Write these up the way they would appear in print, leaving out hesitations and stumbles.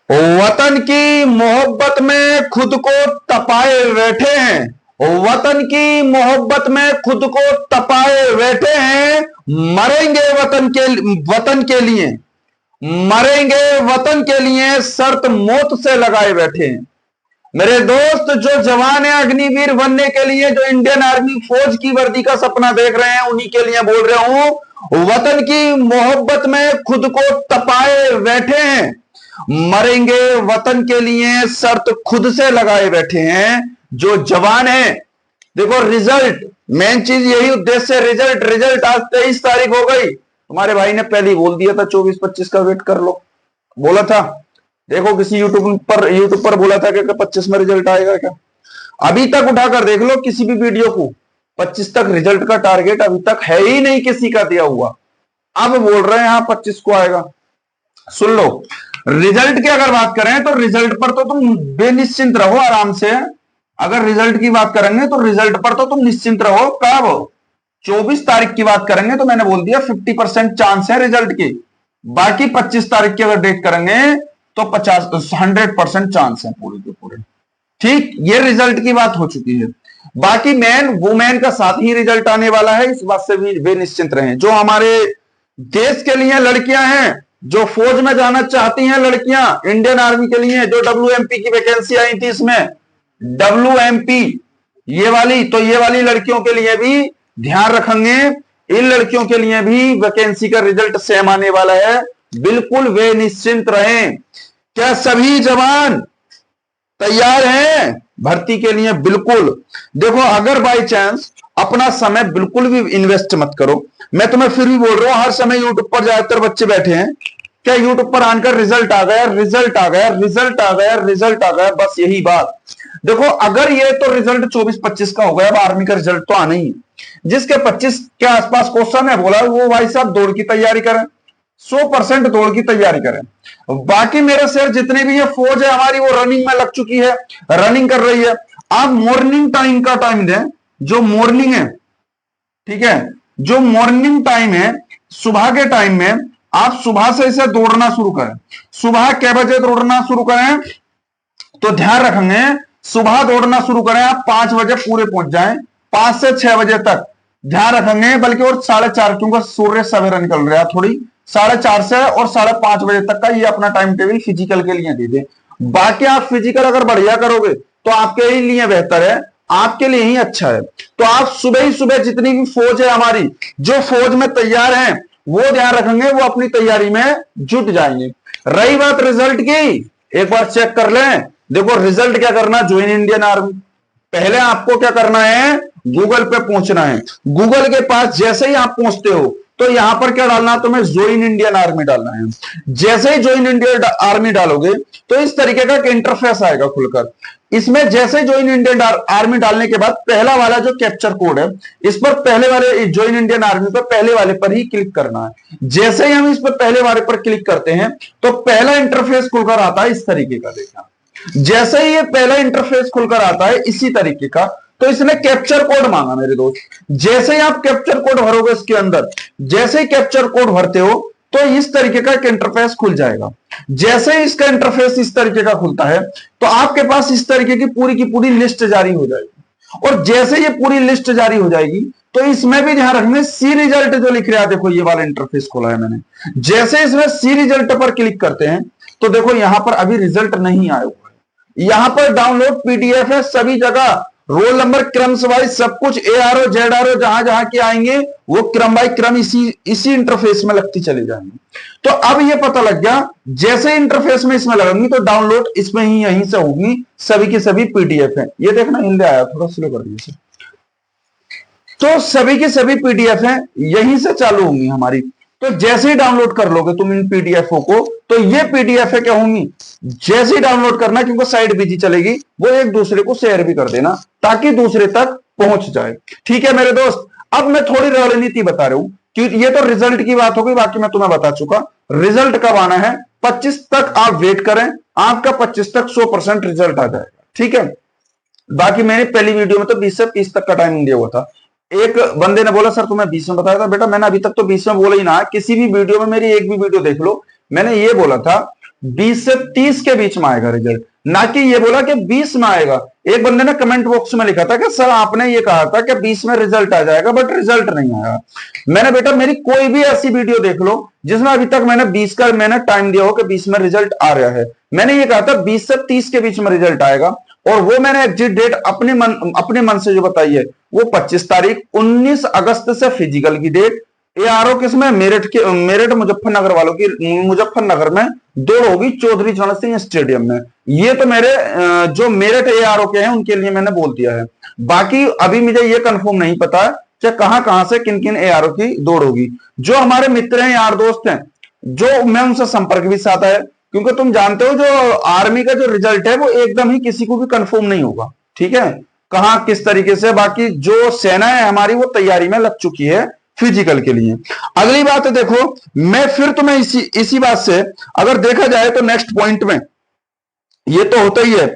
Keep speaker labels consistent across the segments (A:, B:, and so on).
A: वतन की मोहब्बत में खुद को तपाए बैठे हैं, वतन की मोहब्बत में खुद को तपाए बैठे हैं। मरेंगे वतन के लिए, मरेंगे वतन के लिए, शर्त मौत से लगाए बैठे हैं। मेरे दोस्त, जो जवान है अग्निवीर बनने के लिए, जो इंडियन आर्मी फौज की वर्दी का सपना देख रहे हैं, उन्हीं के लिए बोल रहा हूं। वतन की मोहब्बत में खुद को तपाए बैठे हैं, मरेंगे वतन के लिए, शर्त खुद से लगाए बैठे हैं। जो जवान है, देखो रिजल्ट मेन चीज यही उद्देश्य है, रिजल्ट रिजल्ट। आज 23 तारीख हो गई, तुम्हारे भाई ने पहले ही बोल दिया था 24-25 का वेट कर लो, बोला था। देखो किसी यूट्यूब पर बोला था कि 25 में रिजल्ट आएगा क्या? अभी तक उठाकर देख लो किसी भी वीडियो को, 25 तक रिजल्ट का टारगेट अभी तक है ही नहीं किसी का दिया हुआ। अब बोल रहे हैं हाँ 25 को आएगा। सुन लो, रिजल्ट की अगर बात करें तो रिजल्ट पर तो तुम बेनिश्चिंत रहो आराम से। अगर रिजल्ट की बात करेंगे तो रिजल्ट पर तो तुम निश्चिंत रहो। कब? 24 तारीख की बात करेंगे तो मैंने बोल दिया 50% चांस है रिजल्ट की। बाकी 25 तारीख की अगर डेट करेंगे तो 100% चांस है पूरे के पूरे। ठीक, ये रिजल्ट की बात हो चुकी है। बाकी मैन वुमेन का साथ ही रिजल्ट आने वाला है, इस बात से भी बेनिश्चिंत रहें। जो हमारे देश के लिए लड़कियां हैं, जो फौज में जाना चाहती हैं लड़कियां, इंडियन आर्मी के लिए, जो WMP की वैकेंसी आई थी, इसमें WMP ये वाली, तो ये वाली लड़कियों के लिए भी ध्यान रखेंगे। इन लड़कियों के लिए भी वैकेंसी का रिजल्ट सेम आने वाला है, बिल्कुल वे निश्चिंत रहें। क्या सभी जवान तैयार हैं भर्ती के लिए? बिल्कुल। देखो, अगर बाई चांस अपना समय बिल्कुल भी इन्वेस्ट मत करो। मैं तुम्हें फिर भी बोल रहा हूं, हर समय यूट्यूब पर ज्यादातर बच्चे बैठे हैं, क्या यूट्यूब पर आकर रिजल्ट आ गया, रिजल्ट आ गया, रिजल्ट आ गया, रिजल्ट आ गया, बस यही बात। देखो, अगर ये तो रिजल्ट 24-25 का हो गया, अब आर्मी का रिजल्ट तो आना ही है। जिसके 25 के आसपास क्वेश्चन है बोला, वो भाई साहब दौड़ की तैयारी करें, 100% दौड़ की तैयारी करें। बाकी मेरे शेर जितने भी ये फौज है हमारी, वो रनिंग में लग चुकी है, रनिंग कर रही है। आप मॉर्निंग टाइम का टाइम दें, जो मॉर्निंग है, ठीक है, जो मॉर्निंग टाइम है, सुबह के टाइम में आप सुबह से इसे दौड़ना शुरू करें। सुबह कै बजे दौड़ना शुरू करें? तो ध्यान रखेंगे, सुबह दौड़ना शुरू करें आप 5 बजे पूरे पहुंच जाएं, 5 से 6 बजे तक ध्यान रखेंगे। बल्कि और 4:30, क्योंकि सूर्य सवेरा निकल रहा है, थोड़ी 4:30 से और 5:30 बजे तक का ये अपना टाइम टेबल फिजिकल के लिए दे दे। बाकी आप फिजिकल अगर बढ़िया करोगे तो आपके ही लिए बेहतर है, आपके लिए ही अच्छा है। तो आप सुबह ही सुबह जितनी भी फौज है हमारी, जो फौज में तैयार हैं, वो ध्यान रखेंगे, वो अपनी तैयारी में जुट जाएंगे। रही बात रिजल्ट की, एक बार चेक कर लें। देखो, रिजल्ट क्या करना, ज्वाइन इंडियन आर्मी। पहले आपको क्या करना है, गूगल पे पहुंचना है। गूगल के पास जैसे ही आप पहुंचते हो तो यहां पर क्या डालना, तुम्हें ज्वाइन इंडियन आर्मी डालना है। जैसे ही ज्वाइन इंडियन आर्मी डालोगे तो इस तरीके का इंटरफेस आएगा खुलकर। इसमें जैसे ज्वाइन इंडियन आर्मी डालने के बाद पहला वाला जो कैप्चर कोड है, इस पर पहले वाले ज्वाइन इंडियन आर्मी पर पहले वाले पर ही क्लिक करना है। जैसे ही हम इस पर पहले वाले पर क्लिक करते हैं तो पहला इंटरफेस खुलकर आता है इस तरीके का। देखना, जैसे ही ये पहला इंटरफेस खुलकर आता है इसी तरीके का, तो इसने कैप्चर कोड मांगा मेरे दोस्त। जैसे ही आप कैप्चर कोड भरोगे इसके अंदर, जैसे ही कैप्चर कोड भरते हो तो इस तरीके का एक इंटरफेस खुल जाएगा। जैसे ही इसका इंटरफेस इस तरीके का खुलता है तो आपके पास इस तरीके की पूरी लिस्ट जारी हो जाएगी। और जैसे ये पूरी लिस्ट जारी हो जाएगी तो इसमें भी ध्यान रखना, सी रिजल्ट जो लिख रहा है, देखो ये वाला इंटरफेस खोला है मैंने। जैसे इसमें सी रिजल्ट पर क्लिक करते हैं तो देखो यहां पर अभी रिजल्ट नहीं आया हुआ है। यहां पर डाउनलोड पीडीएफ है, सभी जगह रोल नंबर क्रम वाइज सब कुछ, ARO ZRO जहां जहां के आएंगे वो क्रम बाय क्रम इसी इंटरफेस में लगती चली जाएंगी। तो अब ये पता लग गया, जैसे इंटरफेस में इसमें लगेंगी तो डाउनलोड इसमें ही यहीं से होगी, सभी की सभी PDF है। ये देखना हिल आया, थोड़ा स्लो कर दीजिए। तो सभी की सभी PDF है, यहीं से चालू होंगी हमारी। तो जैसे ही डाउनलोड कर लोगे तुम इन PDF को, तो ये PDF है क्या होंगी, जैसे ही डाउनलोड करना, क्योंकि साइड बिजी चलेगी, वो एक दूसरे को शेयर भी कर देना ताकि दूसरे तक पहुंच जाए। ठीक है मेरे दोस्त, अब मैं थोड़ी रणनीति बता रहा हूं, क्योंकि ये तो रिजल्ट की बात हो गई, बाकी मैं तुम्हें बता चुका। रिजल्ट कब आना है, 25 तक आप वेट करें, आपका 25 तक 100% रिजल्ट आ जाएगा। ठीक है, बाकी मैंने पहली वीडियो में तो 20 से 30 तक का टाइमिंग दिया हुआ था। एक बंदे ने बोला सर तुम्हें 20 में बताया था, बेटा मैंने अभी तक तो 20 में बोला ही ना, किसी भी वीडियो में मेरी एक भी वीडियो देख लो, मैंने ये बोला था 20 से 30 के बीच में आएगा रिजल्ट, ना कि ये बोला कि 20 में आएगा। एक बंदे ने कमेंट बॉक्स में लिखा था कि सर आपने ये कहा था कि 20 में रिजल्ट आ जाएगा, बट रिजल्ट नहीं आया। मैंने बेटा मेरी कोई भी ऐसी वीडियो देख लो जिसमें अभी तक मैंने 20 का मैंने टाइम दिया हो कि 20 में रिजल्ट आ रहा है। मैंने ये कहा था 20 से 30 के बीच में रिजल्ट आएगा, और वो मैंने एग्जिट डेट अपने मन से जो बताई है वो 25 तारीख 19 अगस्त से फिजिकल की डेट। एआरओ किसमें, मेरठ मुजफ्फरनगर वालों की, मुजफ्फरनगर में दौड़ होगी चौधरी चरण सिंह स्टेडियम में। ये तो मेरे जो मेरठ एआरओ के हैं उनके लिए मैंने बोल दिया है। बाकी अभी मुझे ये कंफर्म नहीं पता है कि कहां से किन किन एआरओ की दौड़ होगी। जो हमारे मित्र हैं, यार दोस्त हैं, जो मैं उनसे संपर्क भी साधा है, क्योंकि तुम जानते हो जो आर्मी का जो रिजल्ट है वो एकदम ही किसी को भी कंफर्म नहीं होगा, ठीक है, कहां किस तरीके से। बाकी जो सेना है हमारी वो तैयारी में लग चुकी है फिजिकल के लिए। अगली बात है, देखो मैं फिर तुम्हें इसी बात से अगर देखा जाए तो नेक्स्ट पॉइंट में ये तो होता ही है,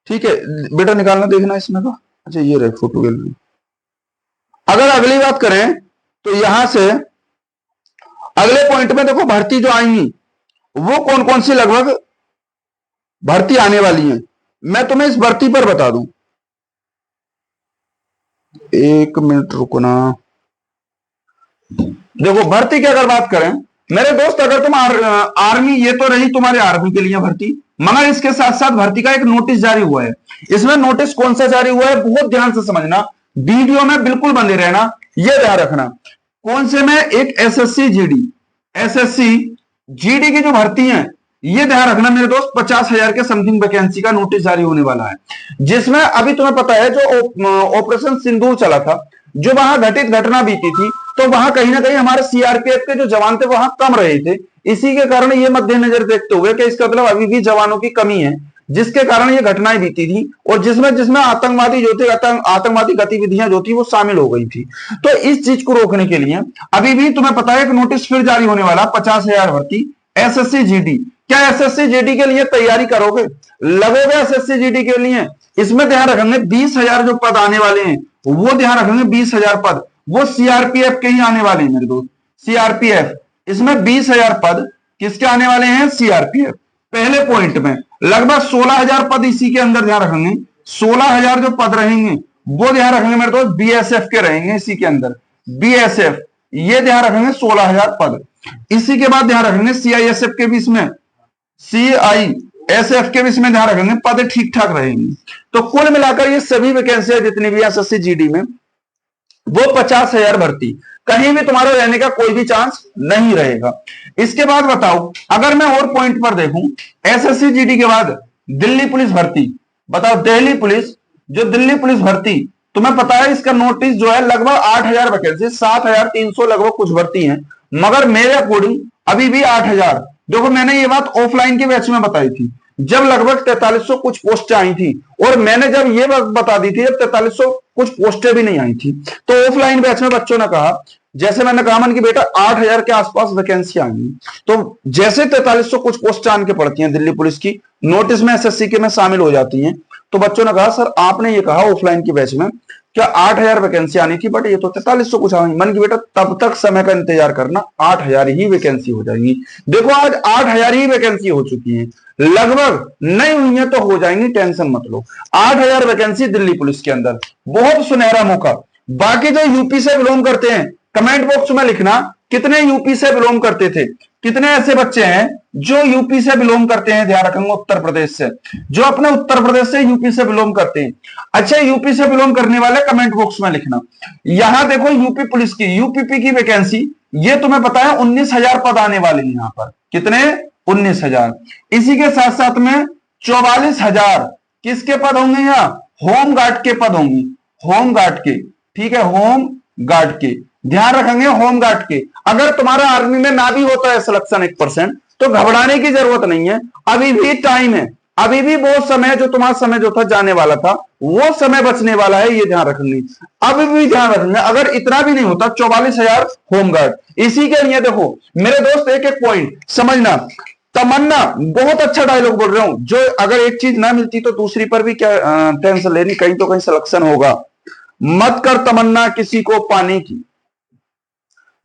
A: ठीक है बेटा, निकालना देखना इसमें का। अच्छा ये रहे फोटो गैलरी। अगर अगली बात करें तो यहां से अगले पॉइंट में देखो भर्ती जो आएंगी वो कौन कौन सी लगभग भर्ती आने वाली है, मैं तुम्हें इस भर्ती पर बता दूं। एक मिनट रुकना। देखो भर्ती की अगर बात करें मेरे दोस्त, अगर तुम आर्मी, ये तो रही तुम्हारे आर्मी के लिए भर्ती, मगर इसके साथ साथ भर्ती का एक नोटिस जारी हुआ है। इसमें नोटिस कौन सा जारी हुआ है बहुत ध्यान से समझना, वीडियो में बिल्कुल बंदे रहना, ये ध्यान रखना। कौन से में, एक एसएससी जीडी की जो भर्ती है, ये ध्यान रखना मेरे दोस्त, 50,000 के समथिंग वैकेंसी का नोटिस जारी होने वाला है। जिसमें अभी तुम्हें पता है जो ऑपरेशन सिंदूर चला था, जो वहां घटित घटना बीती थी, तो वहां कहीं ना कहीं हमारे सीआरपीएफ के जो जवान थे वहां कम रहे थे। इसी के कारण ये मद्देनजर देखते हुए कि इसका मतलब अभी भी जवानों की कमी है, जिसके कारण ये घटनाएं बीती थी, और जिसमें जिसमें आतंकवादी जो थे, आतंकवादी गतिविधियां जो थी वो शामिल हो गई थी। तो इस चीज को रोकने के लिए अभी भी तुम्हें पता है कि नोटिस फिर जारी होने वाला, 50,000 भर्ती एसएससी जीडी। क्या एसएससी जीडी के लिए तैयारी करोगे, लगोगे एसएससी जीडी के लिए? इसमें ध्यान रखेंगे 20,000 जो पद आने वाले हैं, वो ध्यान रखेंगे 20,000 पद वो सीआरपीएफ के ही आने वाले हैं मेरे दोस्त, सीआरपीएफ। इसमें 20,000 पद किसके आने वाले हैं, सीआरपीएफ। पहले पॉइंट में लगभग 16,000 पद इसी के अंदर ध्यान रखेंगे, 16,000 जो पद रहेंगे वो ध्यान रखेंगे मेरे दोस्त बीएसएफ के रहेंगे इसी के अंदर, बीएसएफ, ये ध्यान रखेंगे 16,000 पद। इसी के बाद ध्यान रखेंगे सीआईएसएफ के भी, इसमें सीआईएसएफ के भी इसमें ध्यान रखेंगे, पद ठीक ठाक रहेंगे। तो कुल मिलाकर ये सभी वैकेंसी जितनी भी एसएससी जीडी में वो 50,000 भर्ती, कहीं भी तुम्हारा रहने का कोई भी चांस नहीं रहेगा। इसके बाद बताओ, अगर मैं और पॉइंट पर देखूं, एसएससी जीडी के बाद दिल्ली पुलिस भर्ती, बताओ दिल्ली पुलिस, जो दिल्ली पुलिस भर्ती तुम्हें पता है इसका नोटिस जो है लगभग 8,000 वैकेंसी, 7,300 लगभग कुछ भर्ती है, मगर मेरे अकॉर्डिंग अभी भी 8,000। देखो मैंने ये बात ऑफलाइन के बैच में बताई थी, जब लगभग 4300 कुछ पोस्टें आई थी, और मैंने जब ये बात बता दी थी जब 4300 कुछ पोस्टें भी नहीं आई थी, तो ऑफलाइन बैच में बच्चों ने कहा, जैसे मैंने कहा मन की बेटा 8,000 के आसपास वैकेंसी आएंगी, तो जैसे 4300 कुछ पोस्ट आन के पड़ती हैं दिल्ली पुलिस की, नोटिस में एसएससी के में शामिल हो जाती हैं, तो बच्चों ने कहा सर आपने ये कहा ऑफलाइन की बैच में क्या 8,000 वैकेंसी आनी थी, बट ये तो 4300 कुछ आएंगी। मन की बेटा तब तक समय का इंतजार करना, 8,000 ही वैकेंसी हो जाएगी। देखो आज 8,000 ही वैकेंसी हो चुकी है, लगभग नहीं हुई है तो हो जाएंगी, टेंशन मत लो। 8,000 वैकेंसी दिल्ली पुलिस के अंदर, बहुत सुनहरा मौका। बाकी जो यूपी से बिलोंग करते हैं कमेंट बॉक्स में लिखना कितने यूपी से बिलोंग करते थे, कितने ऐसे बच्चे हैं जो यूपी से बिलोंग करते हैं, ध्यान रखेंगे उत्तर प्रदेश से, जो अपने उत्तर प्रदेश से यूपी से बिलोंग करते हैं। अच्छा यूपी से बिलोंग करने वाले कमेंट बॉक्स में लिखना। यहां देखो यूपी पुलिस की, यूपीपी की वैकेंसी, ये तुम्हें पता है 19,000 पद आने वाले हैं यहां पर, कितने, 19,000। इसी के साथ साथ में 44,000 किसके पद होंगे, यहाँ होम गार्ड के पद होंगे, होम गार्ड के, ठीक है, होम गार्ड के, ध्यान रखेंगे होम गार्ड के। अगर तुम्हारा आर्मी में ना भी होता है सिलेक्शन 1% तो घबराने की जरूरत नहीं है, अभी भी टाइम है, अभी भी वो समय जो तुम्हारा समय जो था जाने वाला था वो समय बचने वाला है, ये ध्यान रखेंगे, अभी भी ध्यान रखेंगे। अगर इतना भी नहीं होता 44,000 होम गार्ड। इसी के लिए देखो मेरे दोस्त एक एक पॉइंट समझना। तमन्ना, बहुत अच्छा डायलॉग बोल रहा हूं, जो अगर एक चीज ना मिलती तो दूसरी पर भी क्या टेंशन लेनी, कहीं तो कहीं सिलेक्शन होगा। मत कर तमन्ना किसी को पाने की,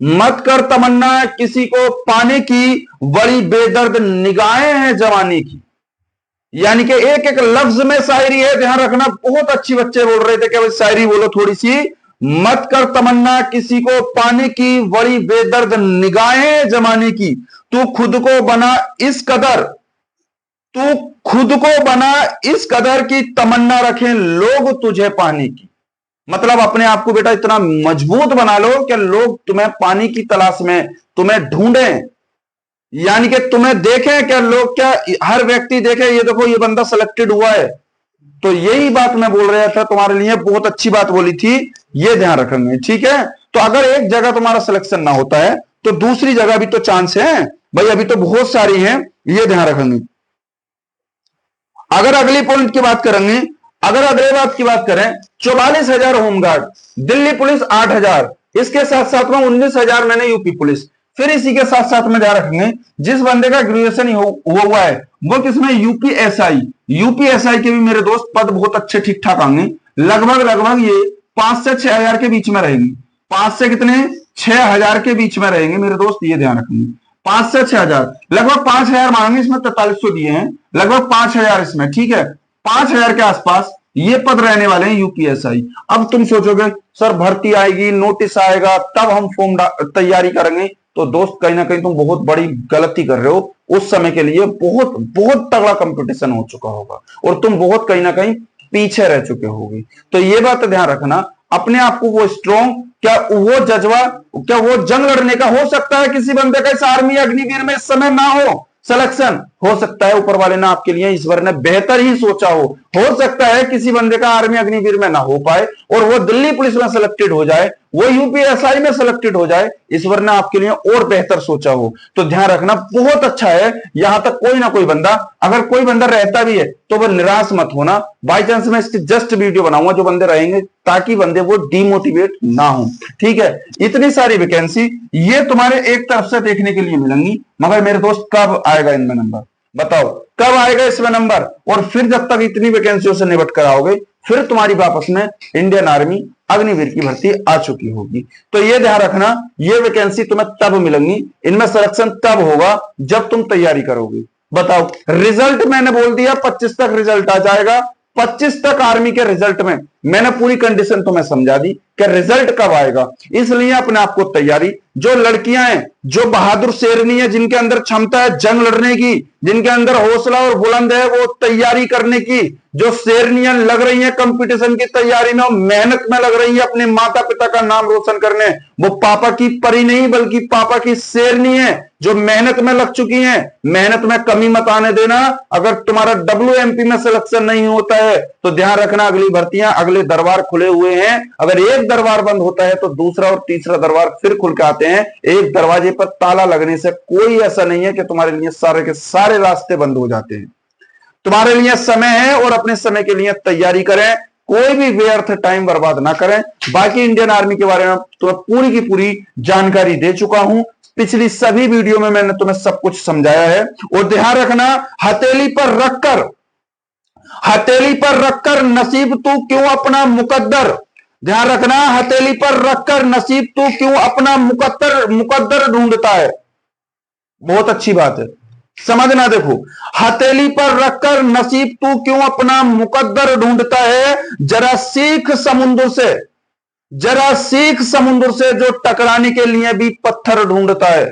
A: मत कर तमन्ना किसी को पाने की, बड़ी बेदर्द निगाहें हैं जवानी की। यानी कि एक एक लफ्ज में शायरी है, ध्यान रखना। बहुत अच्छी बच्चे बोल रहे थे कि भाई शायरी बोलो थोड़ी सी। मत कर तमन्ना किसी को पाने की, बड़ी बेदर्द निगाहें जमाने की। तू खुद को बना इस कदर, तू खुद को बना इस कदर की तमन्ना रखें लोग तुझे पाने की। मतलब अपने आप को बेटा इतना मजबूत बना लो कि लोग तुम्हें पानी की तलाश में तुम्हें ढूंढें, यानी कि तुम्हें देखें। क्या लोग, क्या हर व्यक्ति देखे ये देखो ये बंदा सिलेक्टेड हुआ है। तो यही बात मैं बोल रहा था तुम्हारे लिए, बहुत अच्छी बात बोली थी, ये ध्यान रखेंगे, ठीक है। तो अगर एक जगह तुम्हारा सिलेक्शन ना होता है तो दूसरी जगह भी तो चांस है भाई, अभी तो बहुत सारी हैं, ये ध्यान रखेंगे। अगर अगली पॉइंट की बात करेंगे, अगर अगले बात की बात करें, 44,000 होमगार्ड, दिल्ली पुलिस 8,000, इसके साथ साथ में 19,000 मैंने यूपी पुलिस। फिर इसी के साथ साथ में ध्यान रखेंगे जिस बंदे का ग्रेजुएशन हुआ है वो किसमें, यूपीएसआई। यूपीएसआई के भी मेरे दोस्त पद बहुत अच्छे ठीक ठाक आएंगे, लगभग ये 5 से 6,000 के बीच में रहेंगे। 5 से कितने, 6,000 के बीच में रहेंगे मेरे दोस्त, ये ध्यान रखेंगे। 5 से 6,000, लगभग 5,000 मांगे, इसमें 4300 दिए हैं, लगभग 5,000 इसमें, ठीक है। 5,000 के आसपास ये पद रहने वाले हैं यूपीएसआई। अब तुम सोचोगे सर भर्ती आएगी, नोटिस आएगा, तब हम फॉर्म तैयारी करेंगे। तो दोस्त कहीं ना कहीं तुम बहुत बड़ी गलती कर रहे हो। उस समय के लिए बहुत बहुत तगड़ा कंपटीशन हो चुका होगा और तुम बहुत कहीं ना कहीं पीछे रह चुके होगे। तो ये बात ध्यान रखना, अपने आप को वो स्ट्रॉन्ग, क्या वो जज्बा, क्या वो जंग लड़ने का हो सकता है किसी बंदे का इस आर्मी अग्निवीर में इस समय ना हो सिलेक्शन, हो सकता है ऊपर वाले ने आपके लिए ईश्वर ने बेहतर ही सोचा हो सकता है किसी बंदे का आर्मी अग्निवीर में ना हो पाए और वो दिल्ली पुलिस में सिलेक्टेड हो जाए, वो यूपीएसआई में सिलेक्टेड हो जाए, ईश्वर ने आपके लिए और बेहतर सोचा हो। तो ध्यान रखना बहुत अच्छा है। यहां तक कोई ना कोई बंदा, अगर कोई बंदा रहता भी है तो वो निराश मत होना। बाई चांस मैं इसकी जस्ट वीडियो बनाऊंगा जो बंदे रहेंगे, ताकि बंदे वो डिमोटिवेट ना हो, ठीक है। इतनी सारी वैकेंसी ये तुम्हारे एक तरफ से देखने के लिए मिलेंगी, मगर मेरे दोस्त कब आएगा इनमें नंबर, बताओ कब आएगा इसमें नंबर। और फिर जब तक इतनी वैकेंसियों से निपट कर आओगे, फिर तुम्हारी वापस में इंडियन आर्मी अग्निवीर की भर्ती आ चुकी होगी। तो ये ध्यान रखना, ये वैकेंसी तुम्हें तब मिलेंगी, इनमें सिलेक्शन तब होगा जब तुम तैयारी करोगे। बताओ रिजल्ट मैंने बोल दिया 25 तक रिजल्ट आ जाएगा। 25 तक आर्मी के रिजल्ट में मैंने पूरी कंडीशन तुम्हें समझा दी कि रिजल्ट कब आएगा। इसलिए अपने आप को तैयारी, जो लड़कियां हैं, जो बहादुर शेरनी है, जिनके अंदर क्षमता है जंग लड़ने की, जिनके अंदर हौसला और बुलंद है वो तैयारी करने की, जो शेरनियां लग रही हैं कंपटीशन की तैयारी में, मेहनत में लग रही है अपने माता पिता का नाम रोशन करने, वो पापा की परी नहीं बल्कि पापा की शेरनी है, जो मेहनत में लग चुकी हैं। मेहनत में कमी मत आने देना। अगर तुम्हारा WMP में सिलेक्शन नहीं होता है तो ध्यान रखना अगली भर्तियां, अगले दरबार खुले हुए हैं। अगर एक दरबार बंद होता है तो दूसरा और तीसरा दरबार फिर खुल के आते हैं। एक दरवाजे पर ताला लगने से कोई ऐसा नहीं है कि तुम्हारे लिए सारे के सारे रास्ते बंद हो जाते हैं। तुम्हारे लिए समय है और अपने समय के लिए तैयारी करें, कोई भी व्यर्थ टाइम बर्बाद ना करें। बाकी इंडियन आर्मी के बारे में तो पूरी की पूरी जानकारी दे चुका हूं, पिछली सभी वीडियो में मैंने तुम्हें सब कुछ समझाया है। और ध्यान रखना, हथेली पर रखकर नसीब तू क्यों अपना मुकद्दर, ध्यान रखना, हथेली पर रखकर नसीब तू क्यों अपना मुकद्दर ढूंढता है। बहुत अच्छी बात है, समझना। देखो, हथेली पर रखकर नसीब तू क्यों अपना मुकद्दर ढूंढता है, जरा सीख समुद्र से जो टकराने के लिए भी पत्थर ढूंढता है।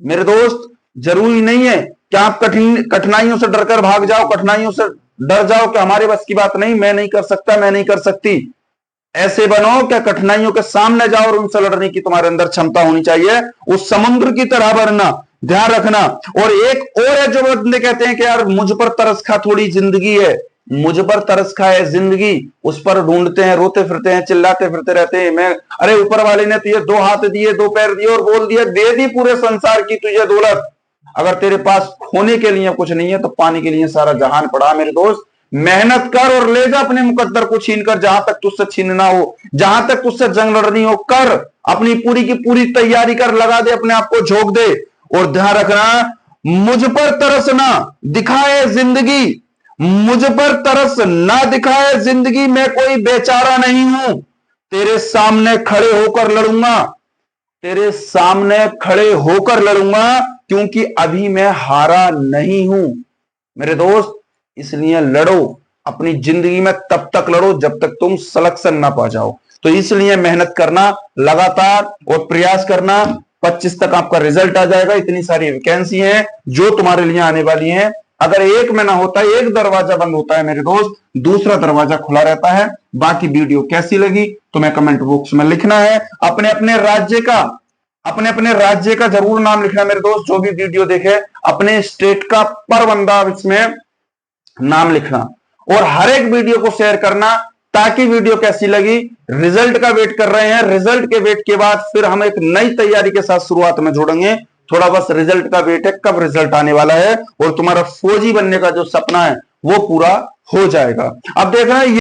A: मेरे दोस्त, जरूरी नहीं है कि आप कठिनाइयों से डरकर भाग जाओ, कठिनाइयों से डर जाओ कि हमारे बस की बात नहीं, मैं नहीं कर सकता, मैं नहीं कर सकती। ऐसे बनो कि कठिनाइयों के सामने जाओ और उनसे लड़ने की तुम्हारे अंदर क्षमता होनी चाहिए, उस समुद्र की तरह बनना। ध्यान रखना। और एक और है जो बंदे कहते हैं कि यार मुझ पर तरस खा थोड़ी जिंदगी है, मुझ पर तरस खा है जिंदगी, उस पर ढूंढते हैं, रोते फिरते हैं, चिल्लाते फिरते रहते हैं। मैं, अरे ऊपर वाले ने तुझे 2 हाथ दिए, 2 पैर दिए और बोल दिया दे दी पूरे संसार की तुझे दौलत। अगर तेरे पास खोने के लिए कुछ नहीं है तो पाने के लिए सारा जहान पड़ा। मेरे दोस्त, मेहनत कर और ले जा अपने मुकद्दर को छीन कर, जहां तक तुझसे छीनना हो, जहां तक तुझसे जंग लड़नी हो कर, अपनी पूरी की पूरी तैयारी कर, लगा दे, अपने आप को झोंक दे। और ध्यान रखना, मुझ पर तरस ना दिखाए जिंदगी, मुझ पर तरस ना दिखाए जिंदगी, मैं कोई बेचारा नहीं हूं, तेरे सामने खड़े होकर लड़ूंगा। तेरे सामने खड़े होकर लड़ूंगा, क्योंकि अभी मैं हारा नहीं हूं मेरे दोस्त। इसलिए लड़ो, अपनी जिंदगी में तब तक लड़ो जब तक तुम सिलेक्शन ना पा जाओ। तो इसलिए मेहनत करना लगातार और प्रयास करना। 25 तक आपका रिजल्ट आ जाएगा। इतनी सारी वैकेंसी है जो तुम्हारे लिए आने वाली है। अगर एक में ना होता है, एक दरवाजा बंद होता है मेरे दोस्त, दूसरा दरवाजा खुला रहता है। बाकी वीडियो कैसी लगी तुम्हें कमेंट बॉक्स में लिखना है। अपने अपने राज्य का जरूर नाम लिखना मेरे दोस्त। जो भी वीडियो देखे अपने स्टेट का पर बंदा इसमें नाम लिखना, और हर एक वीडियो को शेयर करना, ताकि वीडियो कैसी लगी। रिजल्ट का वेट कर रहे हैं, रिजल्ट के वेट के बाद फिर हम एक नई तैयारी के साथ शुरुआत में जुड़ेंगे। थोड़ा बस रिजल्ट का वेट है, कब रिजल्ट आने वाला है, और तुम्हारा फौजी बनने का जो सपना है वो पूरा हो जाएगा। अब देखना